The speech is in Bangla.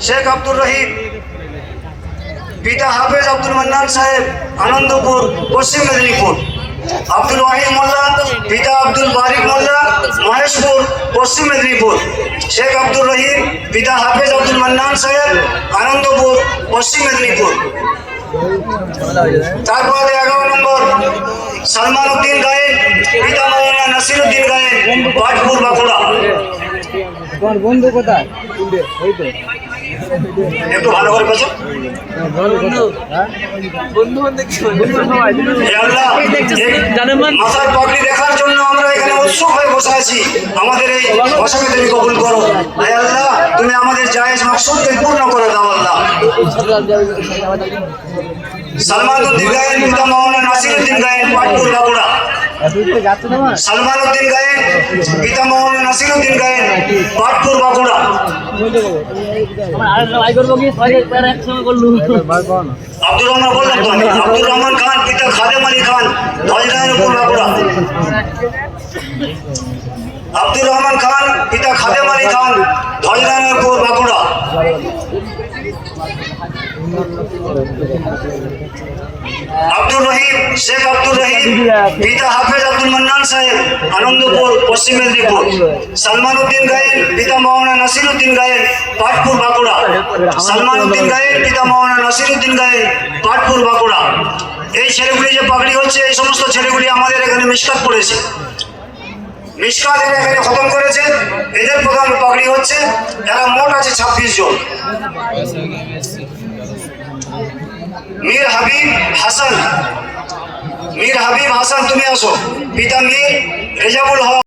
শেখ আব্দুর রহিম, পিতা হাফেজ আব্দুল মান্নান সাহেব, আনন্দপুর, পশ্চিম মেদিনীপুর। আব্দুল ওয়াহিদ মোল্লা, পিতা আব্দুল বারিক মোল্লা, মহেশপুর, পশ্চিম মেদিনীপুর। শেখ আব্দুর রহিম, পিতা হাফেজ আব্দুল মান্নান সাহেব, আনন্দপুর, পশ্চিম মেদিনীপুর। তারপর 11 নম্বর সালমান উদ্দিন গায়েন, পিতা মৌলানা নাসির উদ্দিন গায়েন, পাটপুর, বাঁকুড়া। তোমার বন্ধু কোথায়? একটু ভালো করে বলছো। মাথার পাগড়ি দেখার জন্য আমরা এখানে উৎসুক হয়ে বসে আছি। আমাদের এই বসাকে তুমি কবুল করো। হে আল্লাহ, তুমি আমাদের জায়েজ মাকসুদকে পূর্ণ করে দাও আল্লাহ। সালমান উদ্দিন গায়েন, পিতা মৌলানা নাসির উদ্দিন গায়েন, পাটপুর, বাঁকুড়া। সালমান উদ্দিন গায়েন, পিতা মৌলানা নাসির উদ্দিন গায়েন, পাটপুর, বাঁকুড়া। আব্দুর রহমান বললাম তো আমি। আব্দুর রহমান খান, পিতা খাদেম আলী খান, ধ্বজনারায়ণপুর, বাঁকুড়া। আব্দুর রহমান খান, পিতা খাদেম আলী খান, ধ্বজনারায়ণপুর, বাঁকুড়া। আব্দুর রহিম, শেখ আব্দুর রহিম, পিতা হাফেজ আব্দুল মান্নান সাহেব, আনন্দপুর, পশ্চিম মেদিনীপুর। সালমান উদ্দিন গায়েন, পিতা মৌলানা নাসির উদ্দিন গায়েন, পাটপুর, বাঁকুড়া। সালমান উদ্দিন গায়েন, পিতা মৌলানা নাসির উদ্দিন গায়েন, পাটপুর, বাঁকুড়া। এই ছেলেগুলি যে পাগড়ি হচ্ছে, এই সমস্ত ছেলেগুলি আমাদের এখানে মিশকাত পড়েছে। মিশকাত এরা এখানে খতম করেছে। এদের প্রধান পাগড়ি হচ্ছে, এরা মোট আছে 26 জন। মীর হাবিব হাসান, মীর হাবিব হাসান তুমি আসো। পিতা মীর রেজাবুল হক।